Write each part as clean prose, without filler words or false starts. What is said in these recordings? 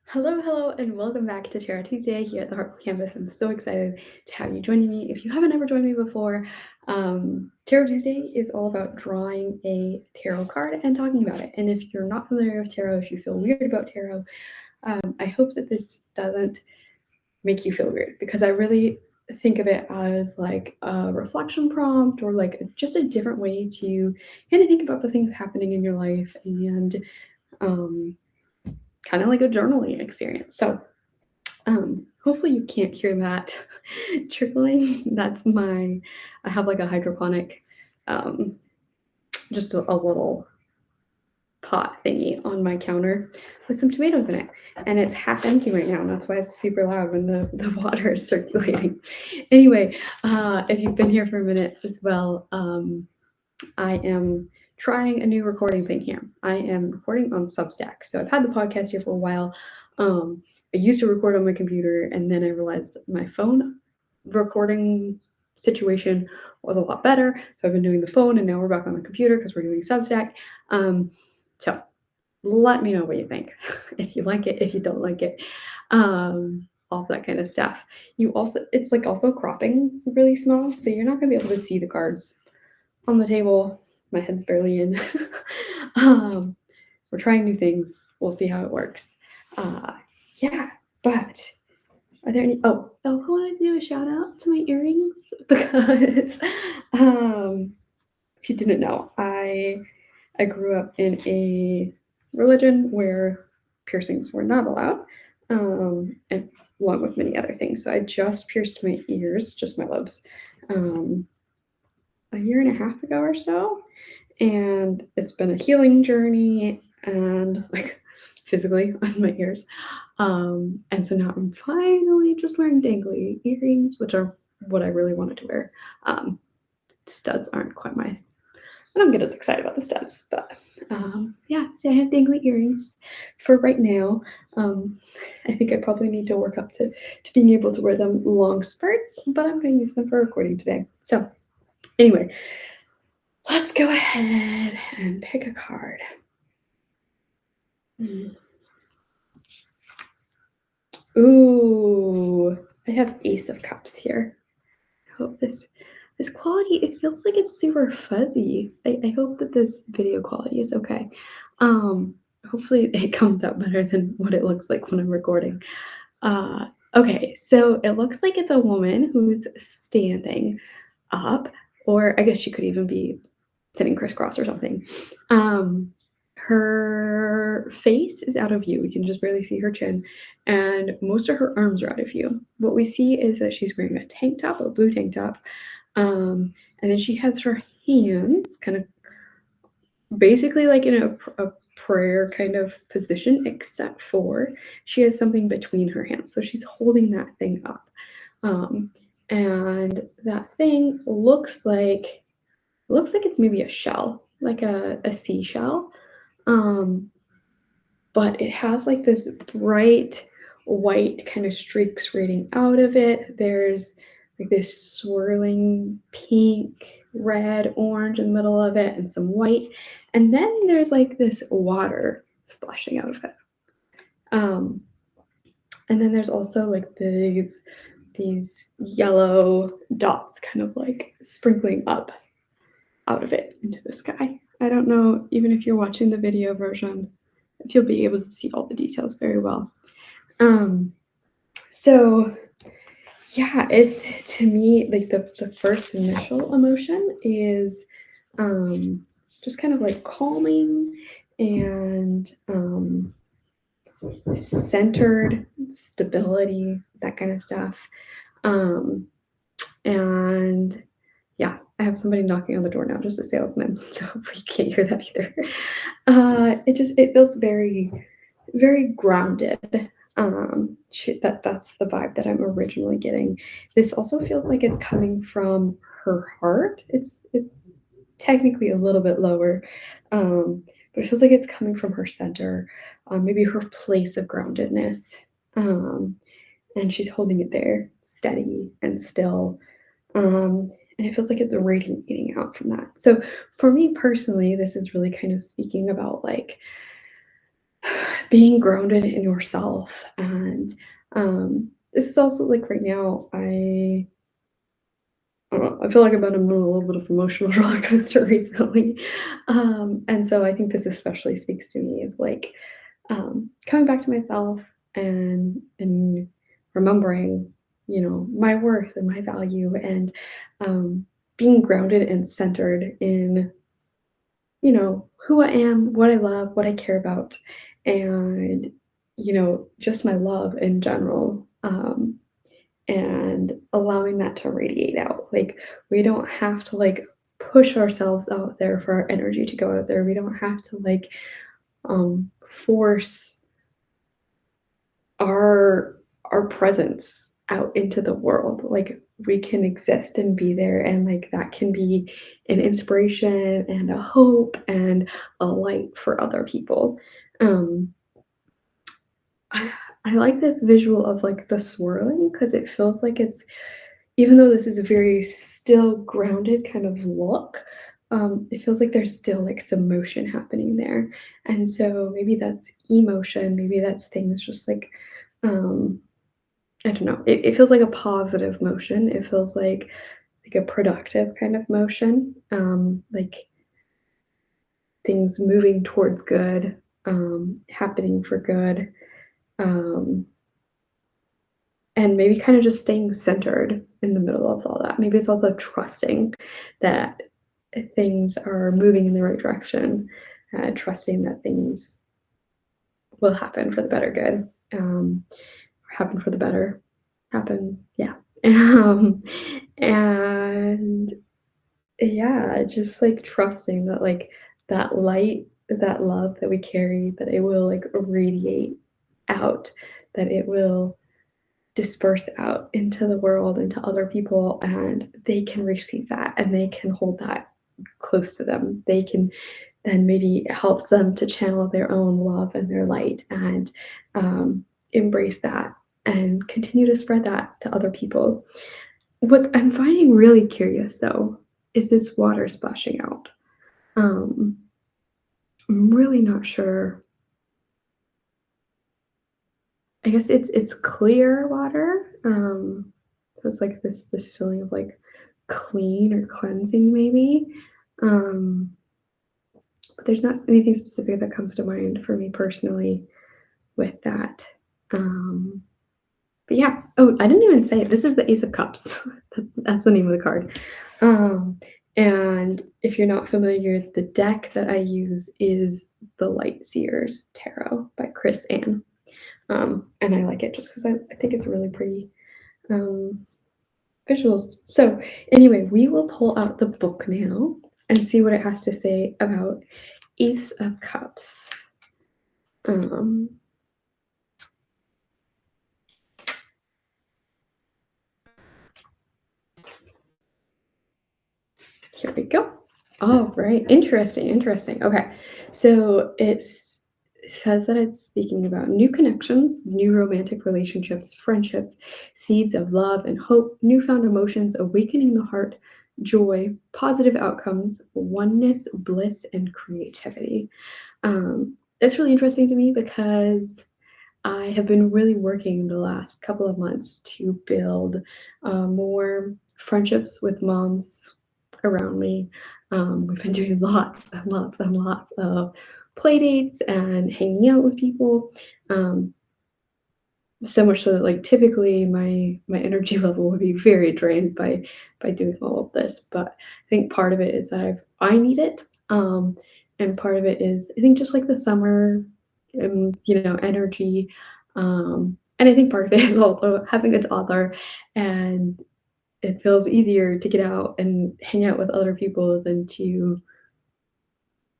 Hello, and welcome back to Tarot Tuesday here at the Heartful Canvas. I'm so excited to have you joining me. If you haven't ever joined me before, Tarot Tuesday is all about drawing a tarot card and talking about it. And if you're not familiar with tarot, if you feel weird about tarot, I hope that this doesn't make you feel weird, because I really think of it as like a reflection prompt, or like just a different way to kind of think about the things happening in your life, and um, kind of like a journaling experience. So hopefully you can't hear that trickling. I have like a hydroponic, just a little pot thingy on my counter with some tomatoes in it. And it's half empty right now, and that's why it's super loud when the water is circulating. Anyway, if you've been here for a minute as well, I am trying a new recording thing here. I am recording on Substack. So I've had the podcast here for a while. I used to record on my computer, and then I realized my phone recording situation was a lot better. So I've been doing the phone, and now we're back on the computer because we're doing Substack. So let me know what you think. If you like it, if you don't like it, all that kind of stuff. It's like also cropping really small, so you're not gonna be able to see the cards on the table. My head's barely in. We're trying new things. We'll see how it works. Yeah, but are there any? Oh, I also wanted to do a shout out to my earrings because, if you didn't know, I grew up in a religion where piercings were not allowed, and along with many other things. So I just pierced my ears, just my lobes, a year and a half ago or so, and it's been a healing journey, and like physically on my ears. And so now I'm finally just wearing dangly earrings, which are what I really wanted to wear. Studs aren't quite I don't get as excited about the studs, but yeah, so I have dangly earrings for right now. I think I probably need to work up to being able to wear them long spurts, but I'm going to use them for recording today. So anyway, let's go ahead and pick a card. Ooh, I have Ace of Cups here. I hope this quality, it feels like it's super fuzzy. I hope that this video quality is okay. Hopefully it comes out better than what it looks like when I'm recording. Okay, so it looks like it's a woman who's standing up, or I guess she could even be sitting crisscross or something. Her face is out of view. We can just barely see her chin, and most of her arms are out of view. What we see is that she's wearing a tank top, a blue tank top, and then she has her hands kind of basically like in a prayer kind of position, except for she has something between her hands. So she's holding that thing up. And that thing looks like it's maybe a shell, like a seashell. But it has like this bright white kind of streaks radiating out of it. There's like this swirling pink, red, orange in the middle of it, and some white. And then there's like this water splashing out of it. And then there's also like these yellow dots kind of like sprinkling up out of it into the sky. I don't know, even if you're watching the video version, if you'll be able to see all the details very well. So yeah, it's, to me, like the first initial emotion is just kind of like calming and centered, stability, that kind of stuff. And yeah, I have somebody knocking on the door now, just a salesman, so hopefully you can't hear that either. It feels very, very grounded. That's the vibe that I'm originally getting. This also feels like it's coming from her heart. It's technically a little bit lower, but it feels like it's coming from her center, maybe her place of groundedness. And she's holding it there, steady and still. And it feels like it's radiating out from that. So for me personally, this is really kind of speaking about like being grounded in yourself. And this is also like right now, I don't know, I feel like I've been on a little bit of emotional roller coaster recently. And so I think this especially speaks to me of like coming back to myself and remembering, my worth and my value and um, being grounded and centered in, who I am, what I love, what I care about, and just my love in general. And allowing that to radiate out. Like, we don't have to, like, push ourselves out there for our energy to go out there. We don't have to, like, force our presence out into the world. Like, we can exist and be there, and, like, that can be an inspiration and a hope and a light for other people. Um, I I like this visual of, like, the swirling because it feels like it's even though this is a very still grounded kind of look, it feels like there's still like some motion happening there. And so maybe that's emotion, maybe that's things just um, I don't know. It feels like a positive motion. It feels like a productive kind of motion, like things moving towards good, happening for good. Um, And maybe kind of just staying centered in the middle of all that. Maybe it's also trusting that things are moving in the right direction, trusting that things will happen for the better good, happen for the better, happen, yeah. Um, and yeah, just like trusting that like that light, that love that we carry, that it will like radiate out, that it will disperse out into the world, into other people, and they can receive that and they can hold that close to them. They can then maybe it helps them to channel their own love and their light and embrace that and continue to spread that to other people. What I'm finding really curious though is this water splashing out. Um, I'm really not sure. I guess it's clear water. So it's like this feeling of like clean or cleansing maybe. Um, but there's not anything specific that comes to mind for me personally with that. Um, but yeah. Oh, I didn't even say it. This is the Ace of Cups. That's the name of the card. Um, and if you're not familiar, the deck that I use is the Light Seers Tarot by Chris Ann. And I like it just because I think it's really pretty um, visuals. So anyway, we will pull out the book now and see what it has to say about Ace of Cups. Um, Here we go. All right, interesting, interesting. Okay, so it says that it's speaking about new connections, new romantic relationships, friendships, seeds of love and hope, newfound emotions, awakening the heart, joy, positive outcomes, oneness, bliss, and creativity. It's really interesting to me because I have been really working the last couple of months to build more friendships with moms around me. We've been doing lots and lots and lots of play dates and hanging out with people. Um, so much so that like typically my energy level would be very drained by doing all of this. But I think part of it is that I need it. And part of it is I think just like the summer energy. And I think part of it is also having a toddler and it feels easier to get out and hang out with other people than to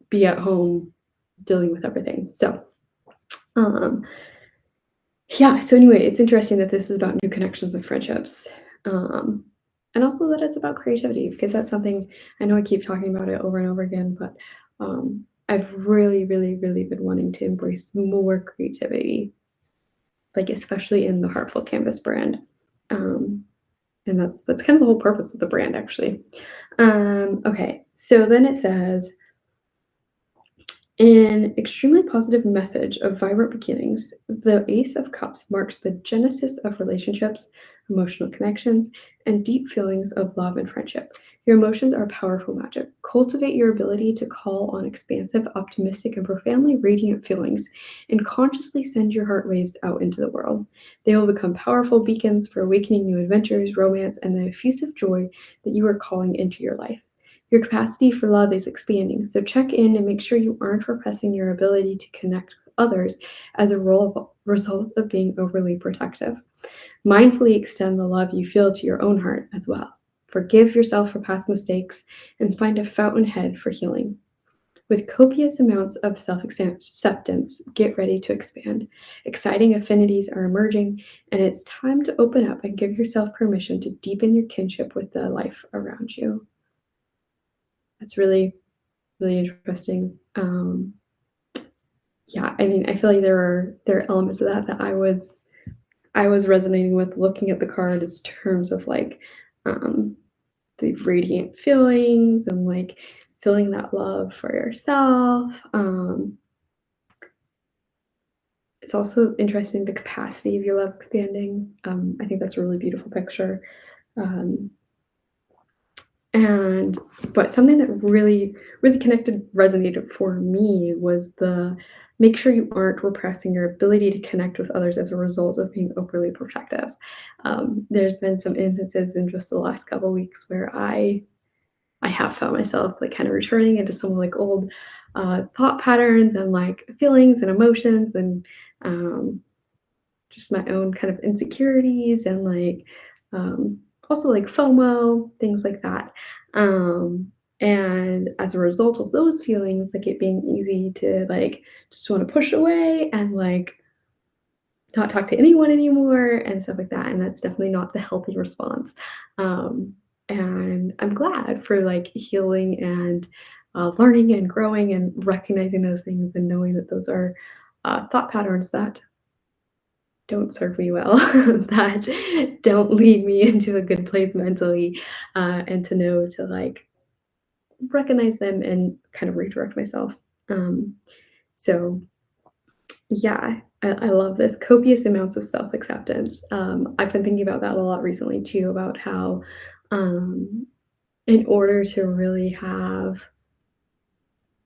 be at home dealing with everything. So, um, yeah. So anyway, it's interesting that this is about new connections and friendships, um, and also that it's about creativity because that's something I know I keep talking about it over and over again, but I've really, really, really been wanting to embrace more creativity, like especially in the Heartful Canvas brand. Um, and that's kind of the whole purpose of the brand, actually. Okay, so then it says An extremely positive message of vibrant beginnings, the Ace of Cups marks the genesis of relationships, emotional connections, and deep feelings of love and friendship. Your emotions are powerful magic. Cultivate your ability to call on expansive, optimistic, and profoundly radiant feelings, and consciously send your heart waves out into the world. They will become powerful beacons for awakening new adventures, romance, and the effusive joy that you are calling into your life. Your capacity for love is expanding, so check in and make sure you aren't repressing your ability to connect with others as a result of being overly protective. Mindfully extend the love you feel to your own heart as well. Forgive yourself for past mistakes and find a fountainhead for healing. With copious amounts of self acceptance, get ready to expand. Exciting affinities are emerging, and it's time to open up and give yourself permission to deepen your kinship with the life around you. That's really, really interesting. Yeah, I mean, I feel like there are elements of that that I was resonating with looking at the card as terms of like um, the radiant feelings and like feeling that love for yourself. It's also interesting the capacity of your love expanding. I think that's a really beautiful picture. Um, And but something that really, really connected resonated for me was the make sure you aren't repressing your ability to connect with others as a result of being overly protective. There's been some instances in just the last couple weeks where I have found myself like kind of returning into some like old thought patterns and like feelings and emotions and um, just my own kind of insecurities and like also like FOMO, things like that. Um, and as a result of those feelings, like it being easy to like just want to push away and like not talk to anyone anymore and stuff like that. And that's definitely not the healthy response. Um, and I'm glad for like healing and learning and growing and recognizing those things and knowing that those are thought patterns that don't serve me well, that don't lead me into a good place mentally, and to know to like recognize them and kind of redirect myself. Um, so yeah, I love this copious amounts of self acceptance. I've been thinking about that a lot recently too, about how um, in order to really have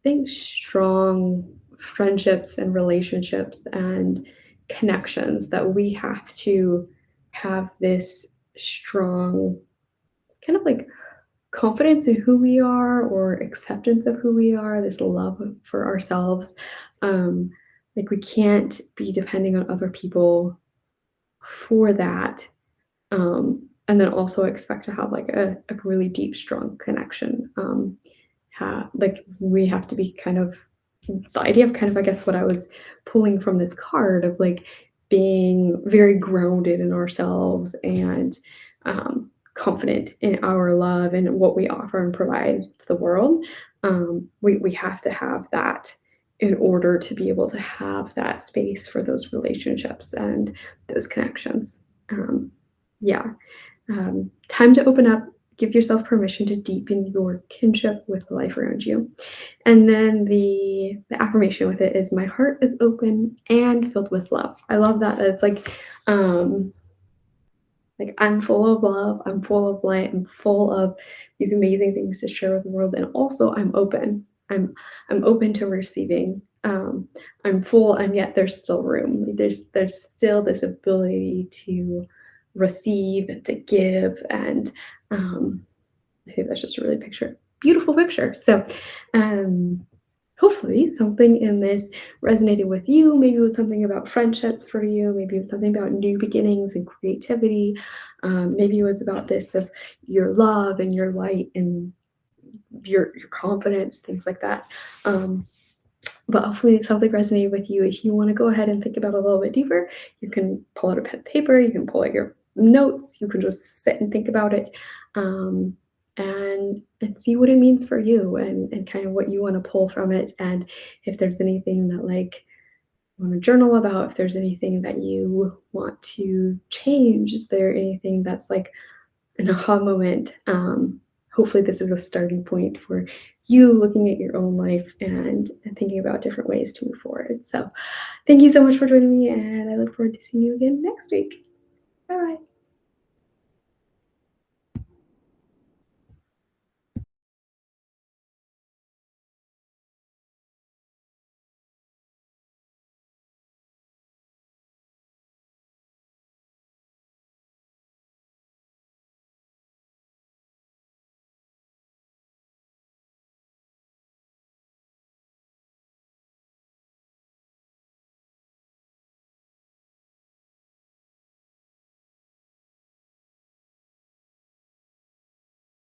think strong friendships and relationships and connections that we have to have this strong kind of like confidence in who we are or acceptance of who we are, this love for ourselves. Um, like we can't be depending on other people for that. And then also expect to have like a really deep, strong connection. Like we have to be kind of the idea of kind of I guess what I was pulling from this card of like being very grounded in ourselves and confident in our love and what we offer and provide to the world. We have to have that in order to be able to have that space for those relationships and those connections. Um, yeah. Time to open up, give yourself permission to deepen your kinship with the life around you. And then the affirmation with it is my heart is open and filled with love. I love that. It's like I'm full of love, I'm full of light, I'm full of these amazing things to share with the world. And also I'm open. I'm open to receiving. I'm full and yet there's still room. Like, there's still this ability to receive and to give and I think that's just a really beautiful picture. So um hopefully something in this resonated with you. Maybe it was something about friendships for you. Maybe it was something about new beginnings and creativity. Maybe it was about this of your love and your light and your confidence, things like that. Um, but hopefully something resonated with you. If you want to go ahead and think about it a little bit deeper, you can pull out a pen and paper, you can pull out your notes, you can just sit and think about it. Um, and see what it means for you and kind of what you want to pull from it and if there's anything that like you want to journal about, if there's anything that you want to change, is there anything that's like an aha moment. Hopefully this is a starting point for you looking at your own life and thinking about different ways to move forward. So thank you so much for joining me, and I look forward to seeing you again next week. Bye bye.